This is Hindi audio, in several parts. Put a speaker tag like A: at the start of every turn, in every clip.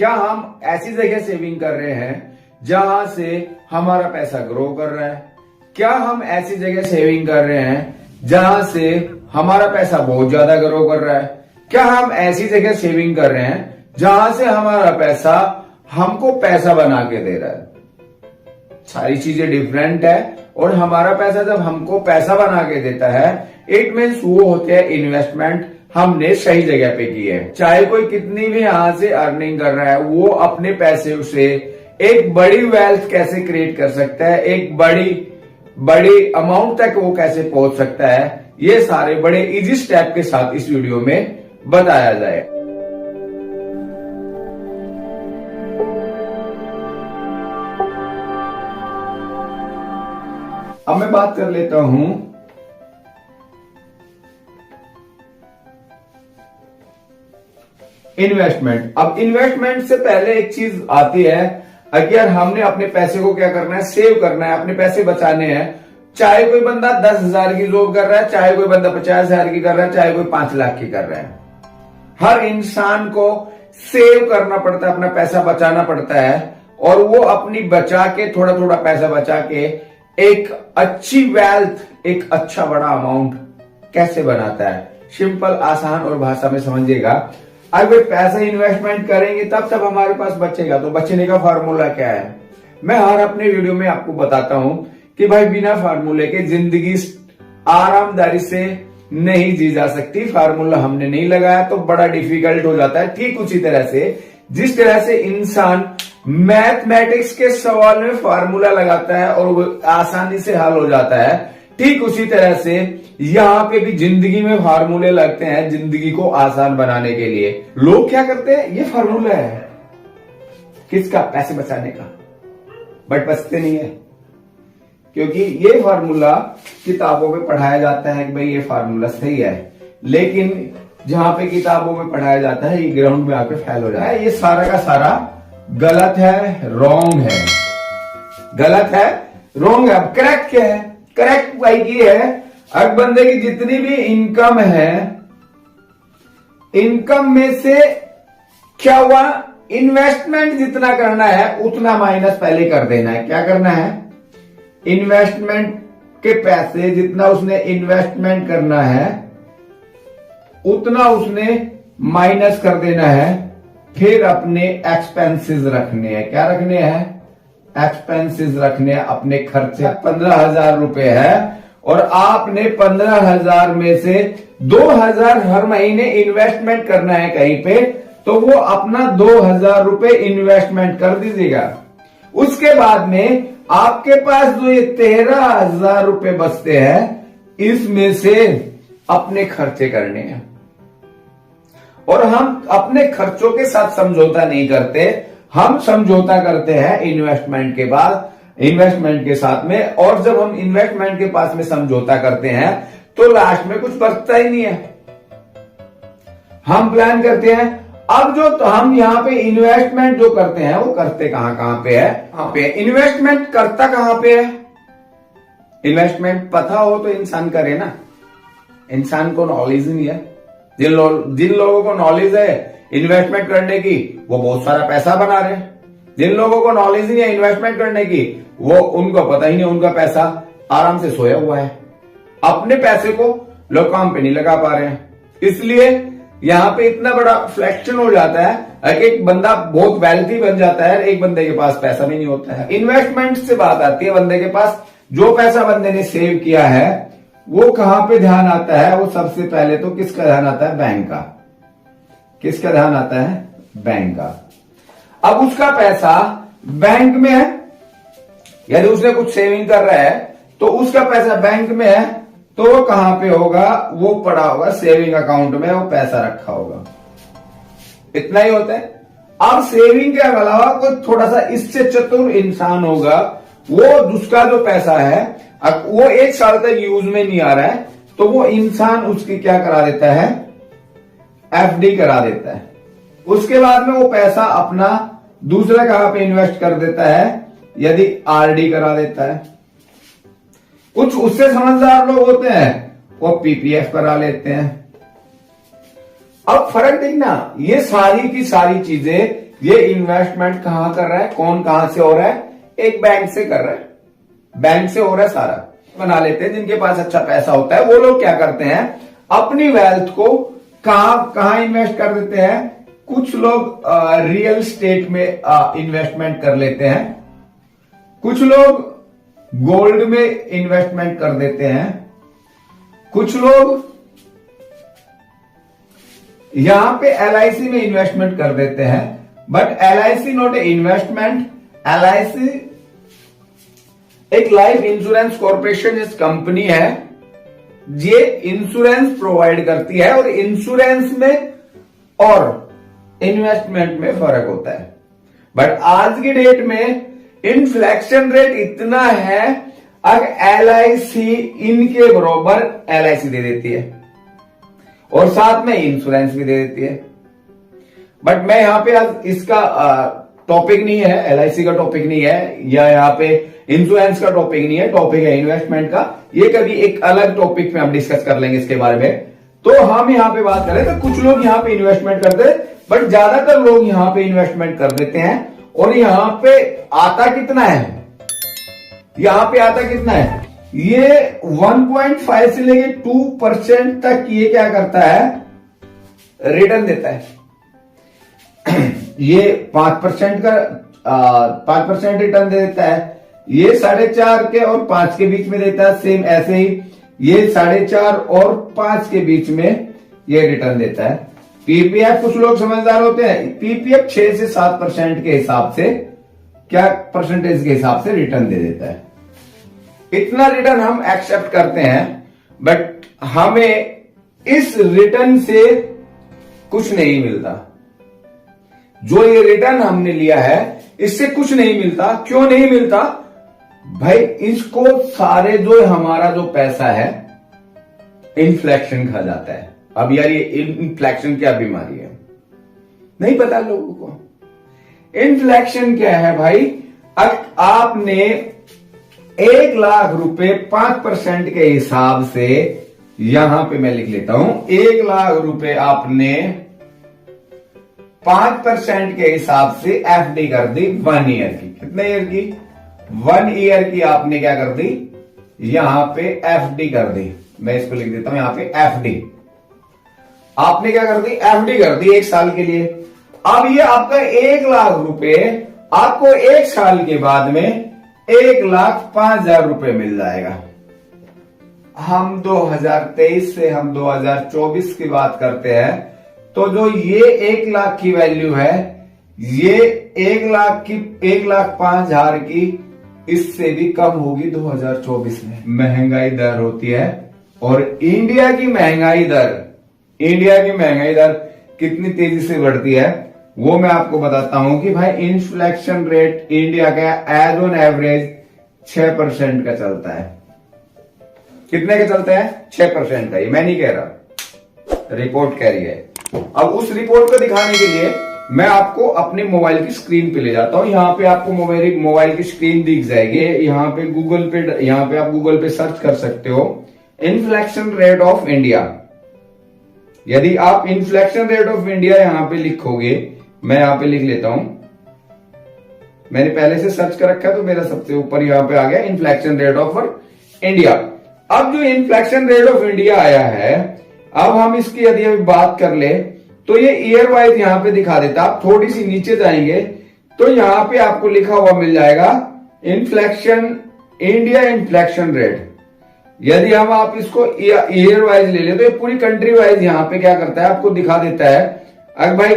A: क्या हम ऐसी जगह सेविंग कर रहे हैं जहां से हमारा पैसा ग्रो कर रहा है? क्या हम ऐसी जगह सेविंग कर रहे हैं जहां से हमारा पैसा बहुत ज्यादा ग्रो कर रहा है? क्या हम ऐसी जगह सेविंग कर रहे हैं जहां से हमारा पैसा हमको पैसा बना के दे रहा है? सारी चीजें डिफरेंट है। और हमारा पैसा जब हमको पैसा बना के देता है, इट मीन्स वो होते हैं इन्वेस्टमेंट हमने सही जगह पे की है। चाहे कोई कितनी भी यहां से अर्निंग कर रहा है, वो अपने पैसे से एक बड़ी वेल्थ कैसे क्रिएट कर सकता है, एक बड़ी अमाउंट तक वो कैसे पहुंच सकता है, ये सारे बड़े इजी स्टेप के साथ इस वीडियो में बताया जाए। अब मैं बात कर लेता हूं इन्वेस्टमेंट। अब इन्वेस्टमेंट से पहले एक चीज आती है, अगर हमने अपने पैसे को क्या करना है, सेव करना है, अपने पैसे बचाने हैं। चाहे कोई बंदा 10,000 की जॉब कर रहा है, चाहे कोई बंदा 50,000 की कर रहा है, चाहे कोई 5 लाख की कर रहा है, हर इंसान को सेव करना पड़ता है, अपना पैसा बचाना पड़ता है। और वो अपनी बचा के थोड़ा थोड़ा पैसा बचा के एक अच्छी वेल्थ, एक अच्छा बड़ा अमाउंट कैसे बनाता है, सिंपल आसान और भाषा में समझिएगा। अगर पैसा इन्वेस्टमेंट करेंगे तब हमारे पास बचेगा। तो बचने का फार्मूला क्या है, मैं हर अपने वीडियो में आपको बताता हूं कि भाई बिना फार्मूले के जिंदगी आरामदारी से नहीं जी जा सकती। फार्मूला हमने नहीं लगाया तो बड़ा डिफिकल्ट हो जाता है। ठीक उसी तरह से जिस तरह से इंसान मैथमेटिक्स के सवाल में फार्मूला लगाता है और वो आसानी से हल हो जाता है, ठीक उसी तरह से यहां पे भी जिंदगी में फार्मूले लगते हैं जिंदगी को आसान बनाने के लिए। लोग क्या करते हैं, ये फार्मूला है किसका, पैसे बचाने का, बट बचते नहीं है। क्योंकि ये फार्मूला किताबों में पढ़ाया जाता है कि भाई ये फार्मूला सही है, लेकिन जहां पे किताबों में पढ़ाया जाता है ये ग्राउंड में आकर फेल हो जाता है। ये सारा का सारा गलत है, रॉन्ग है, गलत है, रॉन्ग है। अब करेक्ट क्या है, करेक्ट भाई ये है, अगर बंदे की जितनी भी इनकम है, इनकम में से क्या हुआ, इन्वेस्टमेंट जितना करना है उतना माइनस पहले कर देना है। क्या करना है, इन्वेस्टमेंट के पैसे जितना उसने इन्वेस्टमेंट करना है उतना उसने माइनस कर देना है। फिर अपने एक्सपेंसेस रखने हैं। क्या रखने हैं, एक्सपेंसेस रखने हैं, अपने खर्चे। 15,000 रुपए है और आपने 15,000 में से 2,000 हर महीने इन्वेस्टमेंट करना है कहीं पे, तो वो अपना 2,000 रुपए इन्वेस्टमेंट कर दीजिएगा। उसके बाद में आपके पास जो ये 13,000 रुपए बचते हैं, इसमें से अपने खर्चे करने हैं। और हम अपने खर्चों के साथ समझौता नहीं करते, हम समझौता करते हैं इन्वेस्टमेंट के बाद, इन्वेस्टमेंट के साथ में। और जब हम इन्वेस्टमेंट के पास में समझौता करते हैं तो लास्ट में कुछ बचता ही नहीं है। हम प्लान करते हैं, अब जो तो हम यहां पे इन्वेस्टमेंट जो करते हैं वो करते कहां पे है, कहां पे इन्वेस्टमेंट करता कहां पे है। इन्वेस्टमेंट पता हो तो इंसान करे ना, इंसान को नॉलेज नहीं है। जिन लोगों को नॉलेज है इन्वेस्टमेंट करने की, वो बहुत सारा पैसा बना रहे हैं। जिन लोगों को नॉलेज नहीं है इन्वेस्टमेंट करने की, वो उनको पता ही नहीं, उनका पैसा आराम से सोया हुआ है। अपने पैसे को लोग काम पे नहीं लगा पा रहे हैं, इसलिए यहां पे इतना बड़ा फ्लैक्शन हो जाता है। एक बंदा बहुत वेल्थी बन जाता है, एक बंदे के पास पैसा भी नहीं होता है। इन्वेस्टमेंट से बात आती है, बंदे के पास जो पैसा बंदे ने सेव किया है वो कहां पे ध्यान आता है, वो सबसे पहले तो किसका ध्यान आता है, बैंक का। किसका ध्यान आता है, बैंक का। अब उसका पैसा बैंक में है, यदि उसने कुछ सेविंग कर रहा है तो उसका पैसा बैंक में है, तो वो कहां पे होगा, वो पड़ा होगा सेविंग अकाउंट में, वो पैसा रखा होगा। इतना ही होता है। अब सेविंग के अलावा कोई थोड़ा सा इससे चतुर इंसान होगा, वो उसका जो पैसा है वो 1 साल तक यूज में नहीं आ रहा है, तो वो इंसान उसकी क्या करा देता है, एफडी करा देता है। उसके बाद में वो पैसा अपना दूसरा कहां पे इन्वेस्ट कर देता है, यदि आरडी करा देता है। कुछ उससे समझदार लोग होते हैं वो पीपीएफ करा लेते हैं। अब फर्क देखना, ये सारी की सारी चीजें ये इन्वेस्टमेंट कहां कर रहा है, कौन कहां से हो रहा है, एक बैंक से कर रहा है, बैंक से हो रहा है सारा। बना लेते हैं जिनके पास अच्छा पैसा होता है वो लोग क्या करते हैं, अपनी वेल्थ को कहां इन्वेस्ट कर देते हैं। कुछ लोग रियल स्टेट में इन्वेस्टमेंट कर लेते हैं, कुछ लोग गोल्ड में इन्वेस्टमेंट कर देते हैं, कुछ लोग यहां पे LIC में इन्वेस्टमेंट कर देते हैं। But LIC not a investment, LIC एक लाइफ इंश्योरेंस कॉर्पोरेशन इस कंपनी है, ये इंश्योरेंस प्रोवाइड करती है और इंश्योरेंस में और इन्वेस्टमेंट में फर्क होता है। बट आज की डेट में इन्फ्लेक्शन रेट इतना है, अगर LIC इनके बराबर LIC दे देती है और साथ में इंश्योरेंस भी दे देती है। बट मैं यहां पे आज इसका टॉपिक नहीं है, LIC का टॉपिक नहीं है, या यहाँ पे इंश्योरेंस का टॉपिक नहीं है, टॉपिक है इन्वेस्टमेंट का। ये कभी एक अलग टॉपिक में हम डिस्कस कर लेंगे इसके बारे में। तो हम यहाँ पे बात करें तो कुछ लोग यहाँ पे इन्वेस्टमेंट करते हैं, बट ज्यादातर लोग यहाँ पे इन्वेस्टमेंट कर देते हैं। और यहाँ पे आता कितना है, यहाँ पे आता कितना है, ये 1.5 से लेके 2% तक ये क्या करता है, रिटर्न देता है। ये 5% का 5% रिटर्न दे देता है, ये 4.5 के और 5 के बीच में देता है। सेम ऐसे ही ये 4.5 और 5 के बीच में ये रिटर्न देता है। PPF कुछ लोग समझदार होते हैं, PPF 6 से 7% के हिसाब से, क्या परसेंटेज के हिसाब से रिटर्न दे देता है। इतना रिटर्न हम एक्सेप्ट करते हैं, बट हमें इस रिटर्न से कुछ नहीं मिलता। जो ये रिटर्न हमने लिया है इससे कुछ नहीं मिलता। क्यों नहीं मिलता भाई, इसको सारे जो हमारा जो पैसा है इन्फ्लेक्शन खा जाता है। अब यार ये इन्फ्लेक्शन क्या बीमारी है नहीं पता लोगों को। इन्फ्लेक्शन क्या है भाई, आपने 1 लाख रुपए 5% के हिसाब से, यहां पे मैं लिख लेता हूं, 1 लाख रुपए आपने 5% के हिसाब से FD कर दी 1 ईयर की। कितने ईयर की, 1 ईयर की आपने क्या कर दी, यहां पे FD कर दी। मैं इसको लिख देता हूं यहां पे FD। आपने क्या कर दी, FD कर दी 1 साल के लिए। अब ये आपका 1 लाख रुपए आपको 1 साल के बाद में 1,05,000 रुपए मिल जाएगा। हम 2023 से हम 2024 की बात करते हैं, तो जो ये 1 लाख की वैल्यू है, ये 1,05,000 की इससे भी कम होगी 2024 में। महंगाई दर होती है, और इंडिया की महंगाई दर कितनी तेजी से बढ़ती है वो मैं आपको बताता हूं कि भाई इन्फ्लेक्शन रेट इंडिया का एज ऑन एवरेज 6% का चलता है। कितने का चलता है, 6% का। ये मैं नहीं कह रहा, रिपोर्ट कह रही है। अब उस रिपोर्ट को दिखाने के लिए मैं आपको अपने मोबाइल की स्क्रीन पे ले जाता हूं। यहाँ पे आपको मोबाइल की स्क्रीन दिख जाएगी। यहाँ पे आप गूगल पे सर्च कर सकते हो इन्फ्लेक्शन रेट ऑफ इंडिया। यदि आप इन्फ्लेक्शन रेट ऑफ इंडिया यहां पे लिखोगे, मैं यहां पे लिख लेता हूं, मैंने पहले से सर्च कर रखा है तो मेरा सबसे ऊपर यहां पे आ गया इन्फ्लेक्शन रेट ऑफ इंडिया। अब जो इन्फ्लेक्शन रेट ऑफ इंडिया आया है, अब हम इसकी यदि अभी बात कर ले तो ये ईयर वाइज यहां पे दिखा देता। आप थोड़ी सी नीचे जाएंगे तो यहां पे आपको लिखा हुआ मिल जाएगा इंडिया इन्फ्लेक्शन रेट। यदि हम आप इसको ईयर वाइज ले ले तो ये पूरी कंट्री वाइज यहां पे क्या करता है, आपको दिखा देता है। अब भाई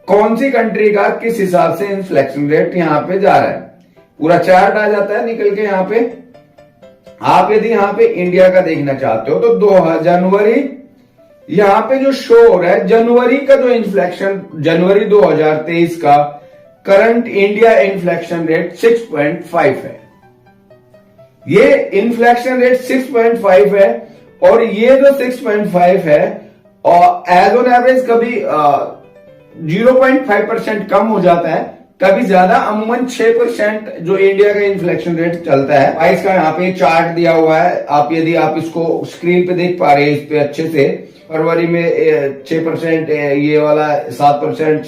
A: कौन सी कंट्री का किस हिसाब से इन्फ्लेक्शन रेट यहां पे जा रहा है, पूरा चार्ट आ जाता है निकल के यहां पे। आप यदि यहां पे इंडिया का देखना चाहते हो तो जनवरी यहां पे जो शो हो रहा है, जनवरी का जो इन्फ्लेक्शन, जनवरी 2023 का करंट इंडिया इन्फ्लेक्शन रेट 6.5 है। ये इन्फ्लेक्शन रेट 6.5 है, और ये जो 6.5 है और एज ऑन एवरेज कभी 0.5% कम हो जाता है, कभी ज्यादा, अमूमन 6% जो इंडिया का इन्फ्लेक्शन रेट चलता है। प्राइस का यहाँ पे चार्ट दिया हुआ है, आप यदि आप इसको स्क्रीन पे देख पा रहे हैं इस पे अच्छे से। फरवरी में 6%, ये वाला 7%,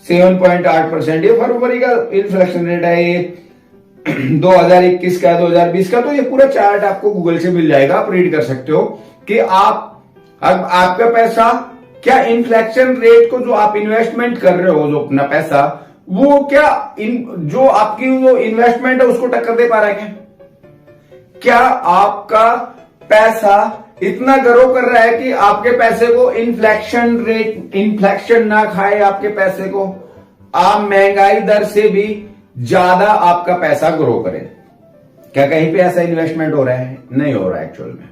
A: 7.8%। ये फरवरी का इन्फ्लेशन रेट है, ये 2021 का, 2020 का। तो ये पूरा चार्ट आपको गूगल से मिल जाएगा, आप रीड कर सकते हो कि आपका पैसा क्या इन्फ्लेक्शन रेट को, जो आप इन्वेस्टमेंट कर रहे हो, जो अपना पैसा, वो क्या जो आपकी जो इन्वेस्टमेंट है उसको टक्कर दे पा रहा है क्या आपका पैसा इतना ग्रो कर रहा है कि आपके पैसे को इन्फ्लेक्शन ना खाए आपके पैसे को, आप महंगाई दर से भी ज्यादा आपका पैसा ग्रो करें? क्या कहीं पे ऐसा इन्वेस्टमेंट हो रहा है? नहीं हो रहा है एक्चुअल में।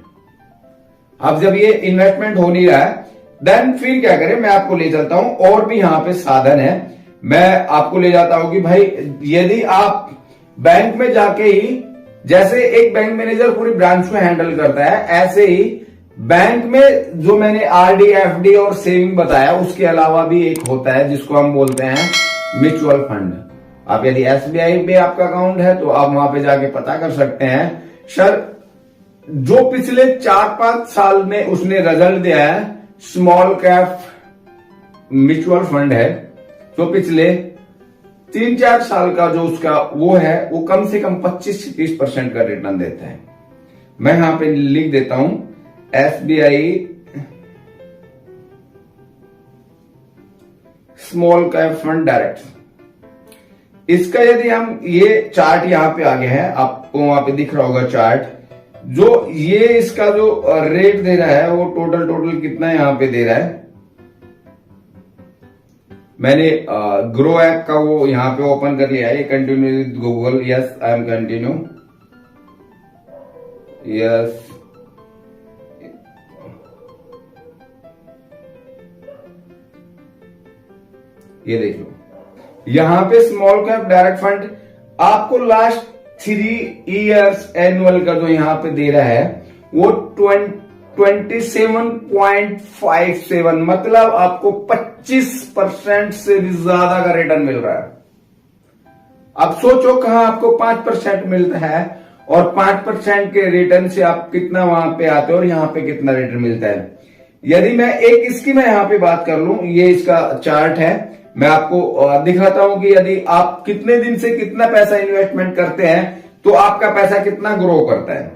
A: अब जब ये इन्वेस्टमेंट हो नहीं रहा है, देन फिर क्या करें? मैं आपको ले चलता हूं, और भी यहां पे साधन है। मैं आपको ले जाता हूं कि भाई यदि आप बैंक में जाके ही, जैसे एक बैंक मैनेजर पूरी ब्रांच में हैंडल करता है, ऐसे ही बैंक में जो मैंने आरडी, एफडी और सेविंग बताया, उसके अलावा भी एक होता है जिसको हम बोलते हैं म्यूचुअल फंड। आप यदि एसबीआई में आपका अकाउंट है तो आप वहां पे जाके पता कर सकते हैं। सर, जो पिछले 4-5 साल में उसने रिजल्ट दिया है, स्मॉल कैप म्यूचुअल फंड है, तो पिछले 3-4 साल का जो उसका वो है, वो कम से कम 25 से 30% का रिटर्न देता है। मैं यहां पे लिख देता हूं SBI small cap fund direct. इसका यदि हम ये चार्ट यहां पे आगे है, आपको वहां पे दिख रहा होगा चार्ट, जो ये इसका जो रेट दे रहा है वो टोटल कितना यहां पे दे रहा है। मैंने ग्रो ऐप का वो यहां पे ओपन कर लिया है। ये continue with Google, yes I am continue, yes. ये देख लो, यहां पे स्मॉल कैप डायरेक्ट फंड आपको लास्ट 3 इयर्स एनुअल का जो यहां पे दे रहा है वो 27.57, मतलब आपको 25% से भी ज्यादा का रिटर्न मिल रहा है। अब सोचो कहां आपको 5% मिलता है, और 5% के रिटर्न से आप कितना वहां पे आते हो और यहां पे कितना रिटर्न मिलता है। यदि मैं इसकी मैं यहां पे बात कर लूं, ये इसका चार्ट है, मैं आपको दिखाता हूं कि यदि आप कितने दिन से कितना पैसा इन्वेस्टमेंट करते हैं तो आपका पैसा कितना ग्रो करता है।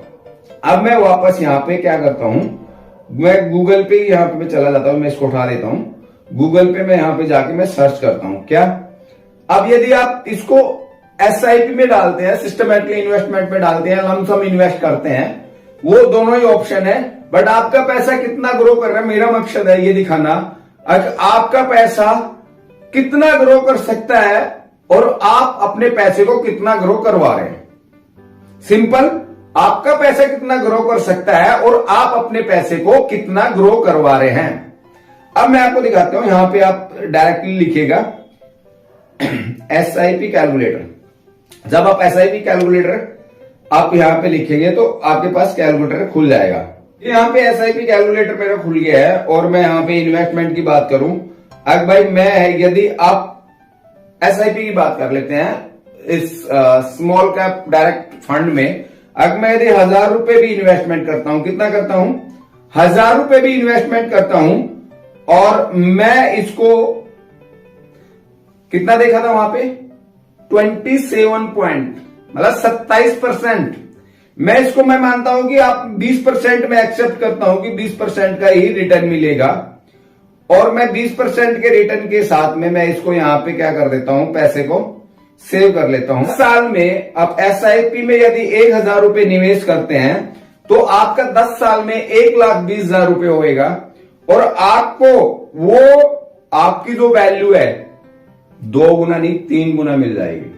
A: अब मैं वापस यहां पे क्या करता हूं, मैं गूगल पे यहां पे मैं चला जाता हूं, मैं इसको उठा देता हूं, गूगल पे मैं यहां पे जाके मैं सर्च करता हूं क्या। अब यदि आप इसको एसआईपी में डालते हैं, सिस्टमैटिक इन्वेस्टमेंट में डालते हैं, लमसम इन्वेस्ट करते हैं, वो दोनों ही ऑप्शन है, बट आपका पैसा कितना ग्रो कर रहा है, मेरा मकसद है ये दिखाना आपका पैसा कितना ग्रो कर सकता है और आप अपने पैसे को कितना ग्रो करवा रहे हैं। सिंपल, आपका पैसा कितना ग्रो कर सकता है और आप अपने पैसे को कितना ग्रो करवा रहे हैं। अब मैं आपको दिखाता हूं, यहां पे आप डायरेक्टली लिखिएगा एसआईपी कैलकुलेटर। जब आप एसआईपी कैलकुलेटर आप यहां पे लिखेंगे तो आपके पास कैलकुलेटर खुल जाएगा। यहां पे एसआईपी कैलकुलेटर मेरा खुल गया है, और मैं यहां पे इन्वेस्टमेंट की बात करूं, अगर भाई मैं यदि आप एसआईपी की बात कर लेते हैं इस स्मॉल कैप डायरेक्ट फंड में, अगर मैं यदि 1000 रुपए भी इन्वेस्टमेंट करता हूं, कितना करता हूं, 1000 रुपए भी इन्वेस्टमेंट करता हूं, और मैं इसको कितना देखा था वहां पे 27% मैं मानता हूं कि आप 20% में एक्सेप्ट करता हूं कि 20% का ही रिटर्न मिलेगा, और मैं 20% के रिटर्न के साथ में मैं इसको यहां पे क्या कर देता हूं, पैसे को सेव कर लेता हूं। साल में आप एसआईपी में यदि 1000 रुपए निवेश करते हैं तो आपका 10 साल में 1,20,000 रुपए होएगा, और आपको वो आपकी जो वैल्यू है 2 गुना नहीं 3 गुना मिल जाएगी।